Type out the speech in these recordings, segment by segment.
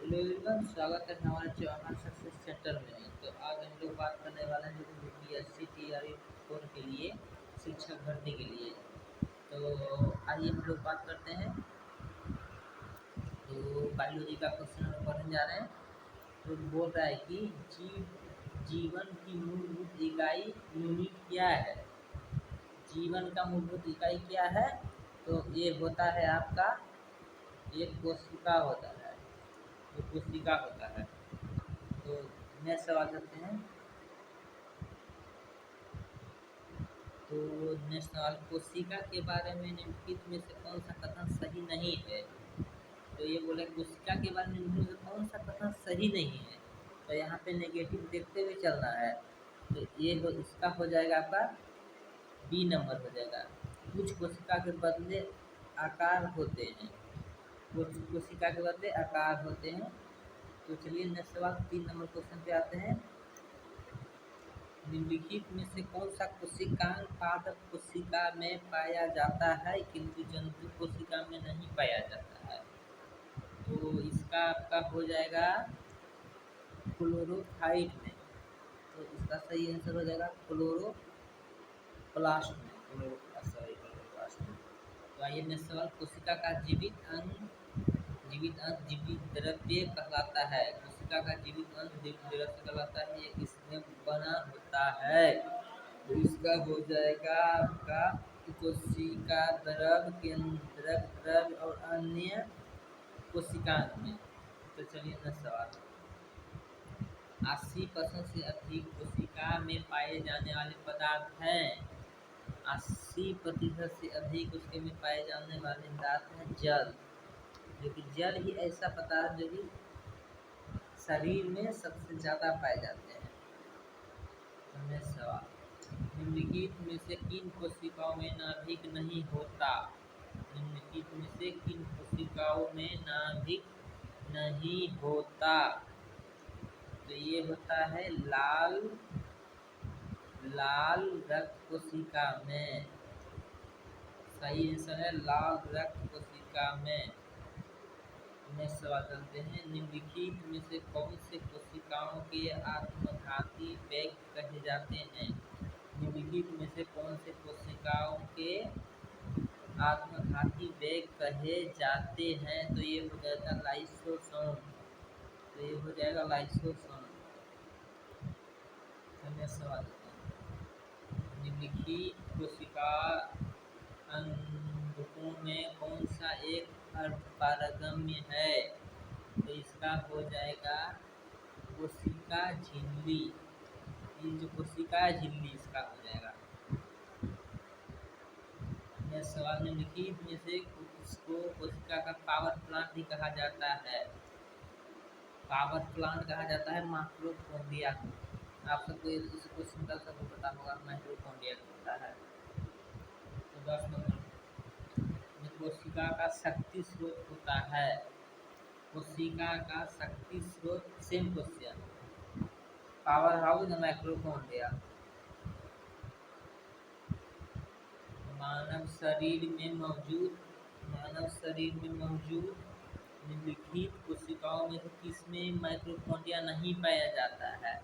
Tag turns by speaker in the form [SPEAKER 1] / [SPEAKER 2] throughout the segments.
[SPEAKER 1] Hello everyone, स्वागत है हमारे चौहान सक्सेस सेंटर में। तो आज हम लोग बात करने वाले हैं जो यूपीएससी टीआरई 4 के लिए शिक्षक भर्ती के लिए। तो आइए हम लोग बात करते हैं। तो बायोलॉजी का क्वेश्चन हम पढ़ने जा रहे हैं। तो बोल रहा है कि जीवन की मूलभूत इकाई यूनिट क्या है। जीवन का मूलभूत इकाई क्या है? तो ये होता है आपका एक कोशिका होता है, जो कोशिका होता है। तो नेक्स्ट सवाल करते हैं। तो नेक्स्ट सवाल, कोशिका के बारे में निम्नलिखित में से कौन सा कथन सही नहीं है? तो ये बोले कोशिका के बारे में निम्नलिखित में कौन सा कथन सही नहीं है। तो यहाँ पे नेगेटिव देखते हुए चलना है। तो ये इसका हो जाएगा आपका बी नंबर हो जाएगा। कुछ कोशिका के बदले आकार होते हैं, कुछ कोशिका के बदले आकार होते हैं। तो चलिए नेक्स्ट सवाल 3 नंबर क्वेश्चन पे आते हैं। निम्नलिखित में से कौन सा कोशिकांग पादप कोशिका में पाया जाता है किंतु जंतु कोशिका में नहीं पाया जाता है? तो इसका आपका हो जाएगा क्लोरोफाइट में। तो इसका सही आंसर हो जाएगा क्लोरोप्लास्ट में। क्लोरोप्लास्ट में। तो आइए नेक्स्ट सवाल, कोशिका का जीवित अंश जीवित द्रव्य कहलाता है। कोशिका का जीवित अंश जीवित द्रव्य कहलाता है। ये किसमें बना होता है? तो इसका हो जाएगा आपका कोशिका द्रव, केंद्रक द्रव्य और अन्य कोशिकांग में। तो चलिए नेक्स्ट सवाल, 80% से अधिक कोशिका में पाए जाने वाले पदार्थ हैं। 80% से अधिक उसके में पाए जाने वाले पदार्थ हैं जल, जो कि जल ही ऐसा पदार्थ जो कि शरीर में सबसे ज़्यादा पाए जाते हैं। नेक्स्ट सवाल, निम्नलिखित में से किन कोशिकाओं में नाभिक नहीं होता? निम्नलिखित में से किन कोशिकाओं में नाभिक नहीं होता? तो ये होता है लाल रक्त कोशिका में। सही आंसर है लाल रक्त कोशिका में। नेक्स्ट सवाल करते हैं। निम्नलिखित में से कौन से कोशिकाओं के आत्मघाती वेग कहे जाते हैं? निम्नलिखित में से कौन से कोशिकाओं के आत्मघाती वेग कहे जाते हैं? तो ये हो जाएगा लाइसोसोम। तो ये हो जाएगा लाइसोसोम। नेक्स्ट सवाल, निम्नलिखित कोशिका अंगकों में कौन सा एक अर्धपारगम्य है? तो इसका हो जाएगा कोशिका झिल्ली। ये जो कोशिका झिल्ली इसका हो जाएगा। यह सवाल, निम्नलिखित में से किसको कोशिका का पावर प्लांट भी कहा जाता है? पावर प्लांट कहा जाता है माइटोकॉन्ड्रिया को। आप सबको इस क्वेश्चन का सबको पता होगा, माइटोकॉन्ड्रिया होता है। तो 10 नंबर, कोशिका का शक्ति स्रोत होता है। कोशिका का शक्ति स्रोत, same question, powerhouse mitochondria. मानव शरीर में मौजूद निम्नलिखित कोशिकाओं में से किसमें माइटोकॉन्ड्रिया नहीं पाया जाता है?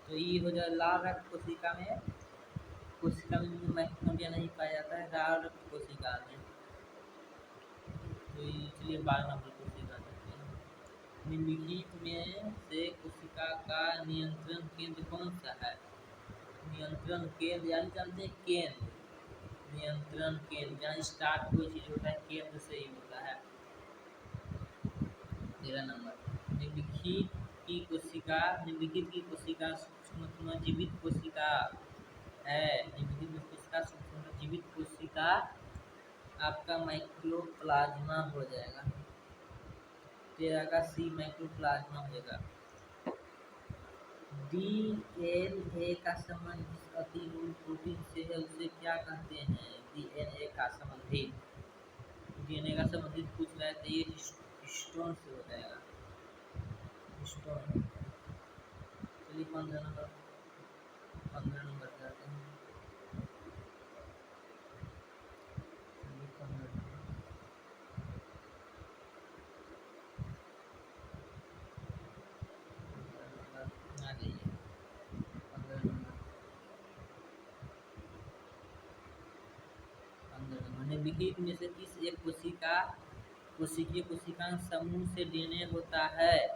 [SPEAKER 1] तो ये हो जाए लाल रक्त कोशिका में माइटोकॉन्ड्रिया नहीं पाया जाता है, लाल रक्त कोशिका में। तो इसलिए 12 नंबर कोशिका करते हैं। निम्नलिखित में से कोशिका का नियंत्रण केंद्र कौन सा है? नियंत्रण केंद्र यानी जानते हैं केंद्र, नियंत्रण केंद्र जहाँ स्टार्ट कोई चीज होता है केंद्र से ही होता है। 13 नंबर, निम्नलिखित की कोशिका सूक्ष्मतम जीवित कोशिका है। निम्नलिखित में कोशिका सूक्ष्मतम जीवित कोशिका आपका माइक्रोप्लाज्मा हो जाएगा। 13 का सी माइक्रोप्लाज्मा हो जाएगा। डीएनए का संबंध जिस अति मूल प्रोटीन से है उसे क्या कहते हैं? डीएनए का संबंधित पूछ रहा है तो ये हिस्टोन से हो जाएगा, हिस्टोन। चलिए 15 नंबर करते हैं। निम्नलिखित में से किस एक कोशिकीय कोशिकांग समूह से डीएनए होता है?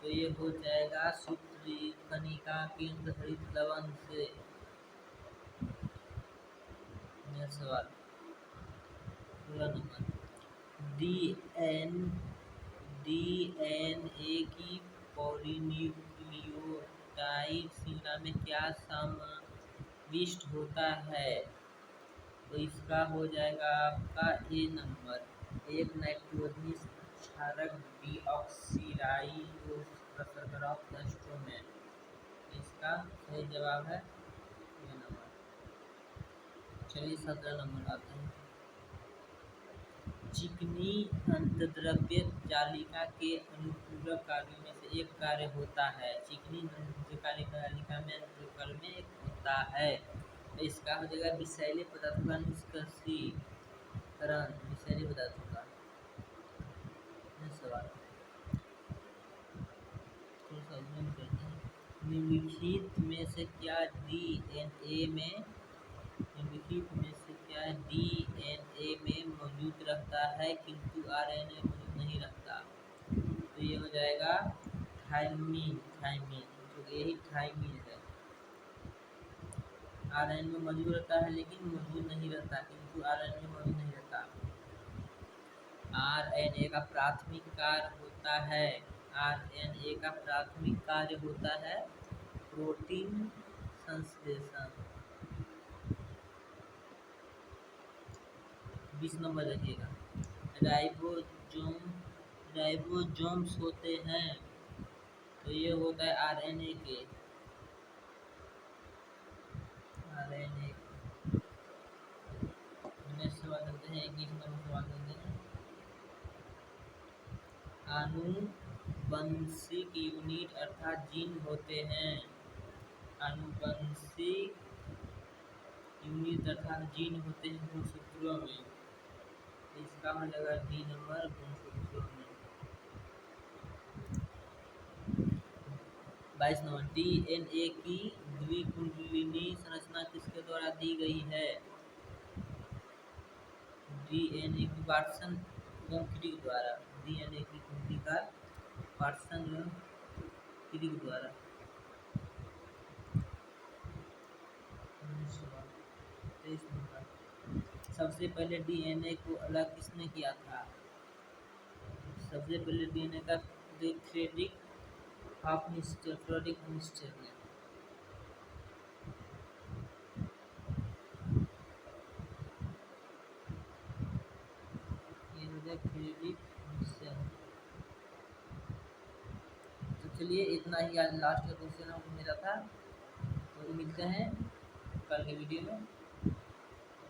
[SPEAKER 1] तो ये हो जाएगा सूत्री कणिका केंद्र हरित लवण से। सवाल 16 नंबर, डीएनए की पॉलीन्यूक्लियोटाइड श्रृंखला में क्या समाविष्ट होता है? तो इसका हो जाएगा आपका ए नंबर, एक नाइट्रोजनस क्षारक डीऑक्सीराइबोस प्रसंस्करण। इसका सही जवाब है ए नंबर। चलिए 17 नंबर आते हैं। चिकनी अंतर्द्रव्य जालिका के अनुपूरक कार्यों में से एक कार्य होता है। चिकनी जालिका में अनुपूरक में एक होता है। तो इसका हो जाएगा विषैले पदार्थों का निष्कर्षीकरण। विषैले पदार्थों का सवाल निम्नलिखित में से क्या डीएनए में मौजूद रहता है किंतु आरएनए में मौजूद नहीं रहता? तो ये हो जाएगा थायमीन, जो यही थायमीन है। आरएनए में मौजूद रहता है लेकिन मौजूद नहीं रहता, किंतु आरएनए में मौजूद नहीं रहता। आरएनए का प्राथमिक कार्य होता है प्रोटीन संश्लेषण। 20 नंबर रखिएगा। राइबोसोम्स होते हैं, तो ये होता है आरएनए के। नेक्स्ट सवाल करते हैं, 21 नंबर सवाल करते हैं। आनुवंशिक यूनिट अर्थात जीन होते हैं। आनुवंशिक यूनिट अर्थात जीन होते हैं गुणसूत्रों में। इसका हो जाएगा डी नंबर, गुणसूत्रों में। 22 नंबर, डीएनए की द्विकुंडलिनी संरचना किसके द्वारा दी गई है? डीएनए की वाटसन एवं क्रिक द्वारा। डीएनए की कुंडली का वाटसन एवं क्रिक द्वारा। सबसे पहले डीएनए को अलग किसने किया था? सबसे पहले डीएनए का फ्रेडरिक हॉफस्टीटर ने। तो चलिए इतना ही आज लास्ट का क्वेश्चन मेरा था। तो मिलते हैं कल के वीडियो में।